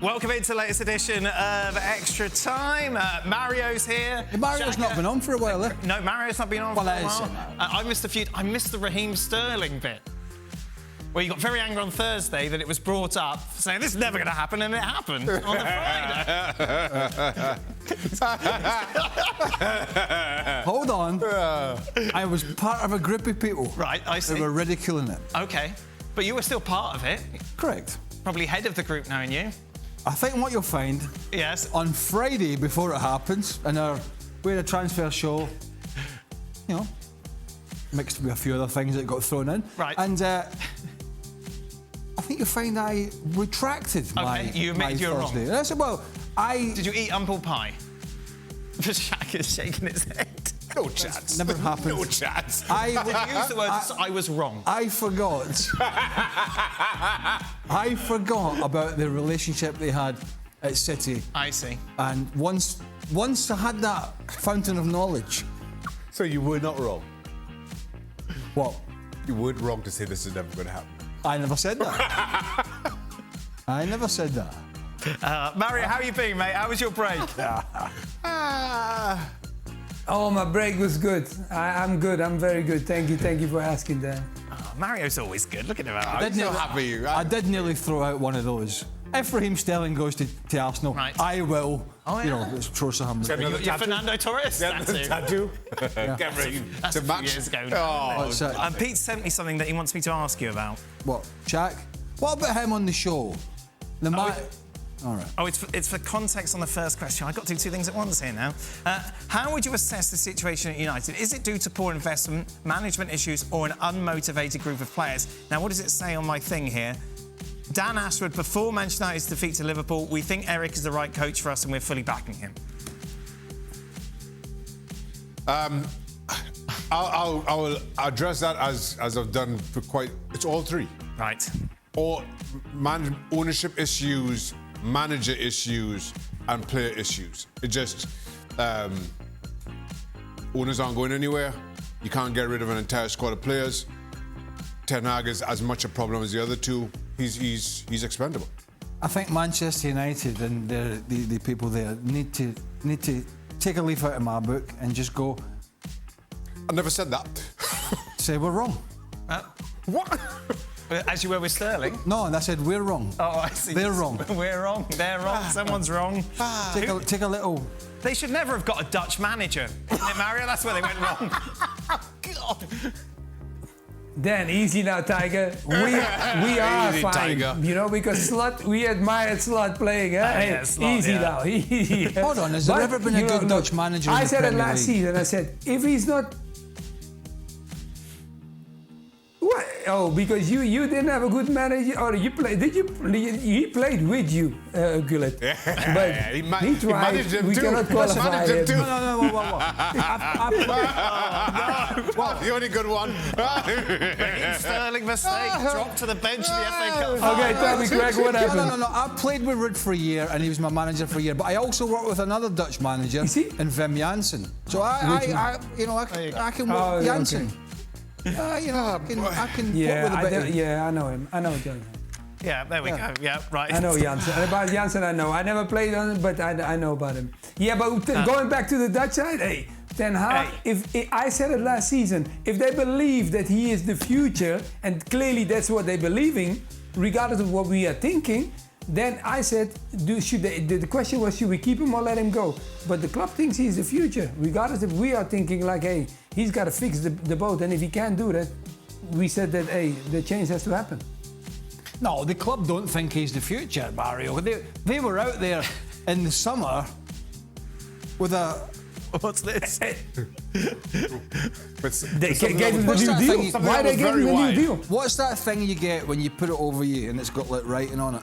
Welcome into the latest edition of Extra Time. Mario's here. Mario's not been on for a while, eh? No, Mario's not been on for a while. I missed the Raheem Sterling bit, where you got very angry on Thursday that it was brought up, saying this is never going to happen, and it happened on the Friday. Hold on. I was part of a group of people. Right, I see. They were ridiculing it. OK. But you were still part of it. Correct. Probably head of the group, knowing you. I think what you'll find... Yes. On Friday, before it happens, we had a transfer show, you know, mixed with a few other things that got thrown in. Right. And I think you'll find I retracted my you admitted you were wrong. And I said, well, Did you eat humble pie? Shaka's shaking his head. No chance. Never happened. No chance. I would use the words, I was wrong. I forgot. I forgot about the relationship they had at City. I see. And once I had that fountain of knowledge... So you were not wrong? What? You were wrong to say this is never going to happen. I never said that. I never said that. Mario, how you been, mate? How was your break? Oh, my break was good. I'm good. I'm very good. Thank you for asking that. Oh, Mario's always good. Look at him. I'm so happy. I did nearly throw out one of those. If Raheem Sterling goes to Arsenal, right. I will. Oh, yeah. You know, let's throw some. You're Fernando Torres tattoo. Get ready That's to a few match. years ago now. Oh, Pete sent me something that he wants me to ask you about. What, Shaq? What about him on the show? All right. Oh, it's for context on the first question. I've got to do two things at once here now. How would you assess the situation at United? Is it due to poor investment, management issues, or an unmotivated group of players? Now, what does it say on my thing here? Dan Ashford, before Manchester United's defeat to Liverpool, we think Eric is the right coach for us and we're fully backing him. I'll address that as I've done for it's all three. Right. Or ownership issues, manager issues, and player issues. It just owners aren't going anywhere. You can't get rid of an entire squad of players. Ten Hag is as much a problem as the other two. He's expendable. I think Manchester United and the people there need to take a leaf out of my book and just go. I never said that. Say we're wrong. What? As you were with Sterling? No, and I said we're wrong. Oh, I see. They're wrong. We're wrong. They're wrong. Someone's wrong. Take a little. They should never have got a Dutch manager, isn't it, Mario? That's where they went wrong. God. Dan, easy now, Tiger. We are Easy, fine, Tiger. you know, because we admired Slot playing. Hey, Slot, easy now. Hold on, has there ever been a good Dutch manager in the I said it Premier last League? season. I said, if he's not... What? Oh, because you didn't have a good manager, or you played? He played with you, Gullit. But he he tried. managed him We too. cannot qualify Managed him him. too. No. The only good one. Raheem Sterling mistake. Dropped to the bench in the FA Cup. Okay, tell me, Greg, what happened? No. I played with Ruud for a year, and he was my manager for a year. But I also worked with another Dutch manager, in Wim Jansen. So I can work with Jansen. You know, I can work with a bit. I know him. I know Jansen. Yeah, there we go. Yeah, right. I know Jansen. About Jansen, I know. I never played on it, but I know about him. Yeah, but going back to the Dutch side, hey, Ten Hag, if I said it last season, if they believe that he is the future, and clearly that's what they believe in, regardless of what we are thinking, then I said, the question was, should we keep him or let him go? But the club thinks he's the future, regardless if we are thinking like, hey, he's got to fix the boat, and if he can't do that, we said that, hey, the change has to happen. No, the club don't think he's the future, Mario. They were out there in the summer with a... What's this? They gave him the new deal. Why they gave him the new deal? What's that thing you get when you put it over you and it's got like writing on it?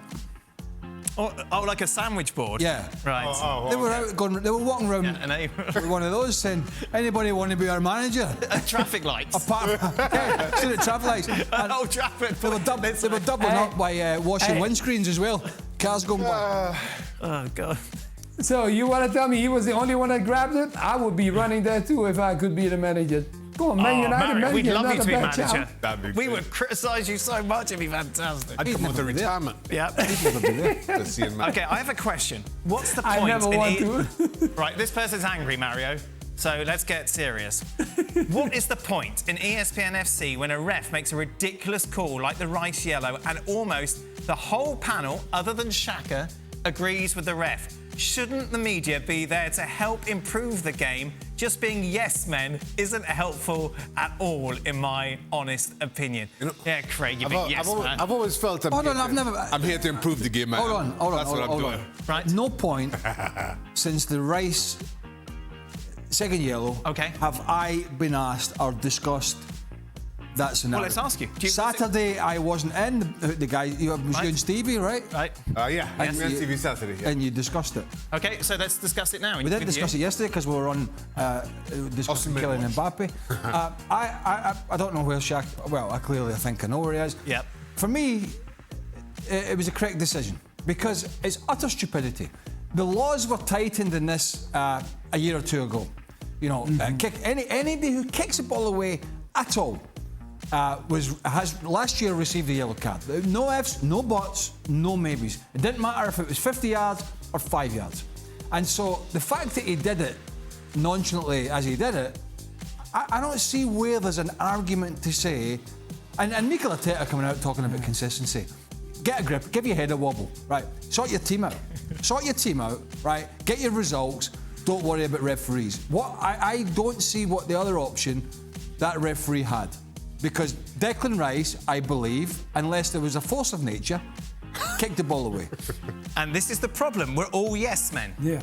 Oh, like a sandwich board? Yeah. Right. They were out they were walking around with one of those saying, anybody want to be our manager? Traffic lights. Apart from, the traffic lights. Oh, traffic. They were doubling up by washing windscreens as well. Cars going by. Oh, God. So you want to tell me he was the only one that grabbed it? I would be running there too if I could be the manager. Come on, Man United Mario, manager, we'd love not you a to be bad manager. shout. That'd be We great. would criticise you so much, it'd be fantastic. I'd come with a retirement. Yeah. To see him. Okay, I have a question. What's the I point never in want to. Right, this person's angry, Mario. So let's get serious. What is the point in ESPN FC when a ref makes a ridiculous call like the Rice yellow and almost the whole panel, other than Shaka, agrees with the ref? Shouldn't the media be there to help improve the game? Just being yes men isn't helpful at all, in my honest opinion. You know, yeah, Craig, you big yes man. I've always felt I'm here to improve the game, man. Hold on. That's what I'm doing. Right. No point since the Rice second yellow have I been asked or discussed that scenario. Well, let's ask you. Saturday, I wasn't in. The guy, was you and Stevie, right? Right. Yeah, And we on you- TV Saturday. Yeah. And you discussed it. Okay, so let's discuss it now. We didn't discuss it yesterday because we were on discussing Kylian Mbappe. I don't know where Shaq. Well, I think I know where he is. Yep. For me, it was a correct decision because it's utter stupidity. The laws were tightened in this a year or two ago. You know, anybody who kicks the ball away at all has last year received a yellow card. No ifs, no buts, no maybes. It didn't matter if it was 50 yards or 5 yards. And so the fact that he did it nonchalantly as he did it, I don't see where there's an argument to say. And Mikel Arteta coming out talking about consistency. Get a grip, give your head a wobble, right? Sort your team out. Sort your team out, right? Get your results. Don't worry about referees. I don't see what the other option that referee had. Because Declan Rice, I believe, unless there was a force of nature, kicked the ball away. And this is the problem. We're all yes men. Yeah.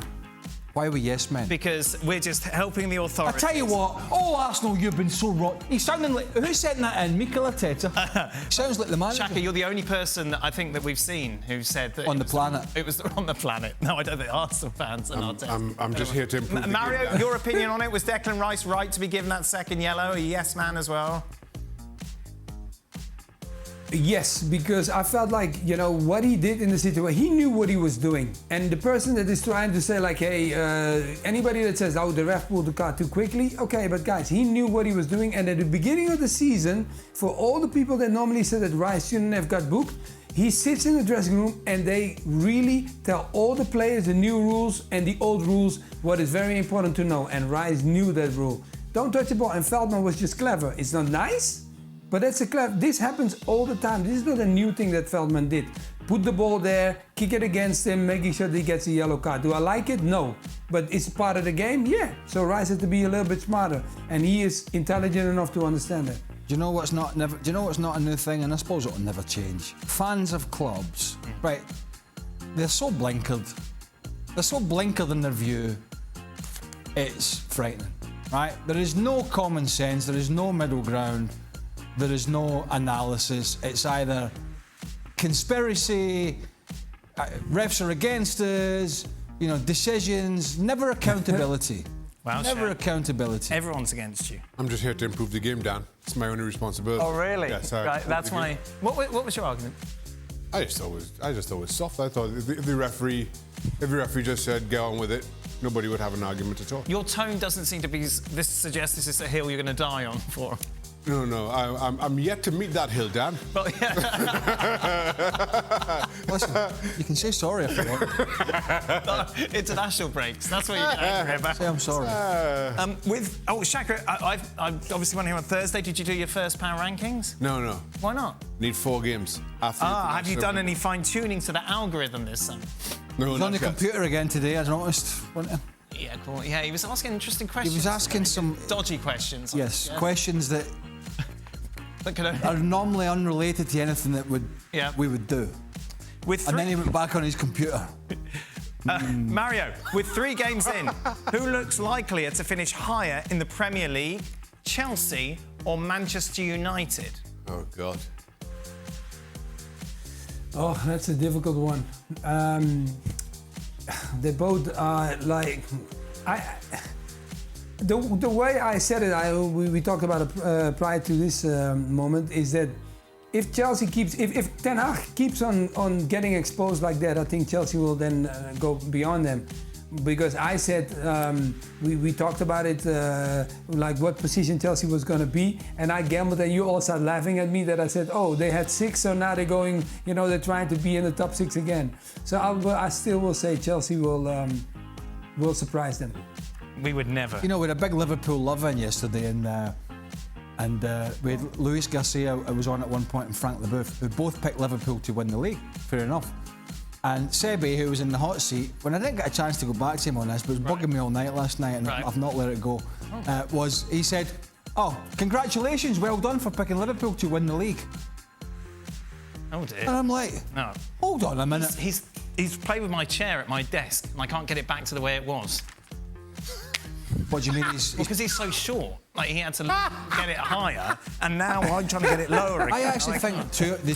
Why are we yes men? Because we're just helping the I authorities. tell you what, Arsenal, you've been so wrong. He's sounding like... Who's setting that in? Mikel Arteta? Sounds like the manager. Shaka, you're the only person that I think that we've seen who said that... On the planet. It was on the planet. No, I don't think Arsenal fans are not. I'm just here to improve the game. Mario, your opinion on it? Was Declan Rice right to be given that second yellow? A yes man as well? Yes, because I felt like, what he did in the situation, he knew what he was doing. And the person that is trying to say like, hey, anybody that says, oh, the ref pulled the card too quickly, okay, but guys, he knew what he was doing. And at the beginning of the season, for all the people that normally said that Rice shouldn't have got booked, he sits in the dressing room and they really tell all the players the new rules and the old rules, what is very important to know. And Rice knew that rule. Don't touch the ball. And Feldman was just clever. It's not nice, but that's a clever. This happens all the time. This is not a new thing that Feldman did. Put the ball there, kick it against him, making sure that he gets a yellow card. Do I like it? No. But it's part of the game? Yeah. So Rice has to be a little bit smarter. And he is intelligent enough to understand that. Do you know what's not a new thing? And I suppose it'll never change. Fans of clubs, right? They're so blinkered. They're so blinkered in their view. It's frightening, right? There is no common sense. There is no middle ground. There is no analysis. It's either conspiracy, refs are against us, decisions, never accountability. Wow, never Shaq. Accountability. Everyone's against you. I'm just here to improve the game, Dan. It's my only responsibility. Oh, really? Yes, right, that's my... What was your argument? I just thought it was soft. I thought if the referee just said, get on with it, nobody would have an argument at all. Your tone doesn't seem to be... This suggests this is a hill you're going to die on for. No, I'm yet to meet that hill, Dan. Well, yeah. Listen, you can say sorry if you want. International breaks. That's what you get angry about. Say I'm sorry. Shaka, I obviously won here on Thursday. Did you do your first power rankings? No. Why not? Need 4 games. After Have you done any fine-tuning to the algorithm this summer? No, He's on the computer again today, I noticed, wasn't he? Yeah, cool. Yeah, he was asking interesting questions. He was asking some... Dodgy questions. Yes, Yeah. questions that are normally unrelated to anything that we would do. And then he went back on his computer. Mario, with 3 games in, who looks likelier to finish higher in the Premier League, Chelsea or Manchester United? Oh, God. Oh, that's a difficult one. They both are like... The way I said it, we talked about it prior to this moment, is that if Chelsea keeps, if Ten Hag keeps on getting exposed like that, I think Chelsea will then go beyond them. because I said we talked about it, like what position Chelsea was going to be, and I gambled, and you all started laughing at me that I said, oh, they had 6, so now they're going, you know, they're trying to be in the top 6 again. So I still will say Chelsea will surprise them. We would never. You know, we had a big Liverpool love-in yesterday, and we had Luis Garcia, I was on at one point, and Frank Leboeuf, who both picked Liverpool to win the league. Fair enough. And Sebi, who was in the hot seat, when I didn't get a chance to go back to him on this, but it was bugging me all night last night, and I've not let it go, he said, oh, congratulations, well done for picking Liverpool to win the league. Oh dear. And I'm like, no. Hold on a minute. He's played with my chair at my desk, and I can't get it back to the way it was. What do you mean? Because he's so short. Like, he had to get it higher, and now I'm trying to get it lower again. I actually think two of you.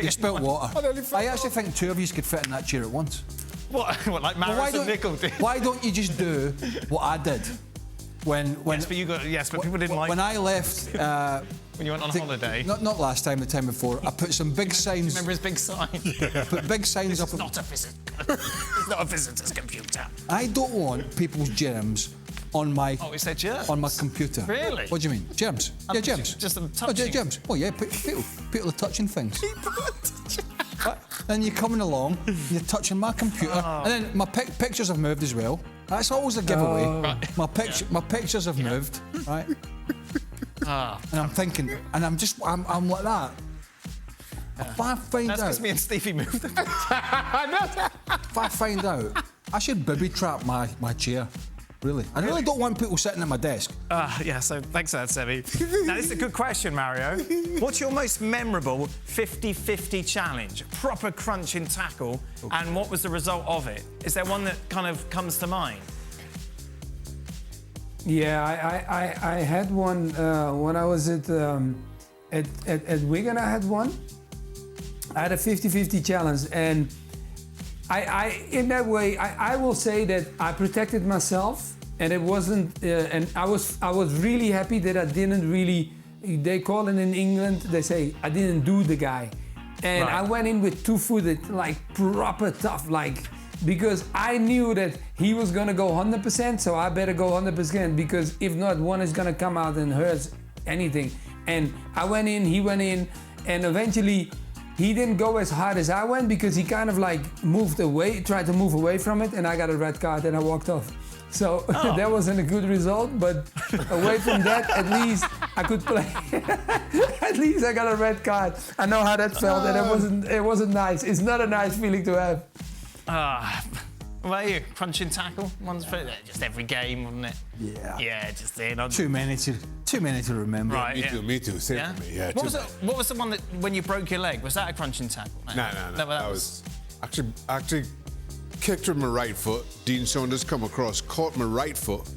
You spilt water. I actually think 2 of you could fit in that chair at once. What like Maris and Nickel did? Why don't you just do what I did? When but people didn't like. When I left. When you went on holiday. Not last time, the time before. I put some big signs. Remember his big sign? Put big signs up. It's not a visitor's computer. I don't want people's germs on my. Oh, it said germs? On my computer. Really? What do you mean? Germs? Yeah, germs. Just them touching. Oh, germs. Oh, yeah, people are touching things. And you're coming along, you're touching my computer, and then my pictures have moved as well. That's always a giveaway. Right. My pictures have moved, right? And I'm thinking, and I'm like that. If I find That's out, because me and Stevie moved. if I find out, I should booby trap my chair. Really, I really don't want people sitting at my desk. Yeah, so thanks for that, Sebi. Now, this is a good question, Mario. What's your most memorable 50-50 challenge? Proper crunching tackle, and what was the result of it? Is there one that kind of comes to mind? Yeah, I had one when I was at Wigan. I had one. I had a 50-50 challenge, and I in that way, I will say that I protected myself, and it wasn't. And I was really happy that I didn't really. They call it in England. They say I didn't do the guy, and I went in with 2-footed, like proper tough, like. Because I knew that he was gonna go 100%, so I better go 100%, because if not, one is gonna come out and hurt anything. And I went in, he went in, and eventually he didn't go as hard as I went, because he kind of like moved away, tried to move away from it, and I got a red card and I walked off. So that wasn't a good result, but away from that, at least I could play. At least I got a red card. I know how that felt, and it wasn't nice. It's not a nice feeling to have. What about you? Crunching tackle? One's for just every game, wasn't it? Yeah. Yeah, just in. Too many to remember. Right, Me too. Same for me. Yeah. What was the one that when you broke your leg? Was that a crunching tackle? No. That was actually kicked with my right foot. Dean Saunders come across, caught my right foot,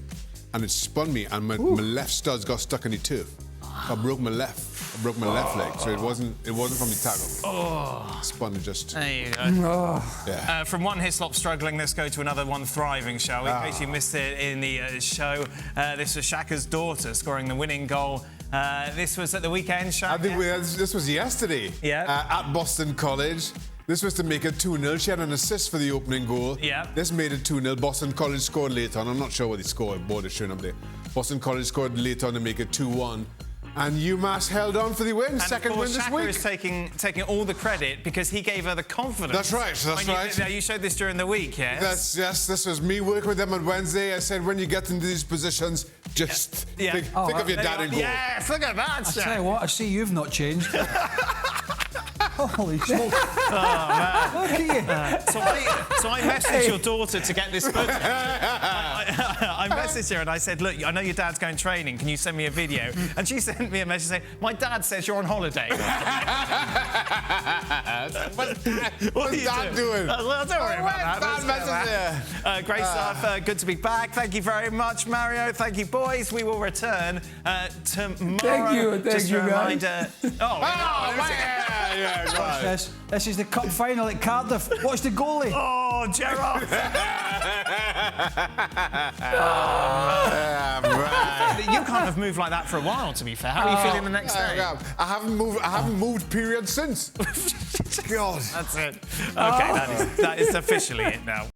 and it spun me, and my left studs got stuck in the turf. I broke my left leg, so it wasn't from the tackle. Spun just. There you go. Yeah. From one Hislop struggling, let's go to another one thriving, shall we? In case you missed it in the show, this was Shaka's daughter scoring the winning goal. This was at the weekend, Shaka. I think this was yesterday. Yeah. At Boston College. This was to make it 2-0. She had an assist for the opening goal. Yeah. This made it 2-0. Boston College scored late on. I'm not sure what they scored. Board is showing up there. Boston College scored late on to make it 2-1. And UMass held on for the win. Second win this Shaka week. is taking all the credit because he gave her the confidence. That's right. You showed this during the week, yes? Yes, this was me working with them on Wednesday. I said, when you get into these positions, just think of your dad and goal. Yes, look at that, Shaka. I tell you what, I see you've not changed. Holy smoke. Oh, man. Look at you. So I messaged your daughter to get this footage. I messaged her and I said, look, I know your dad's going training. Can you send me a video? And she sent me a message saying, my dad says you're on holiday. What's Dad doing? Well, don't worry about that. Great stuff. Good to be back. Thank you very much, Mario. Thank you, boys. We will return tomorrow. Thank you, guys. This is the cup final at Cardiff. Watch the goalie. Oh, Gerard. You can't have moved like that for a while, to be fair. How are you feeling the next day? I haven't moved period since. God. That's it. Okay, that is officially it now.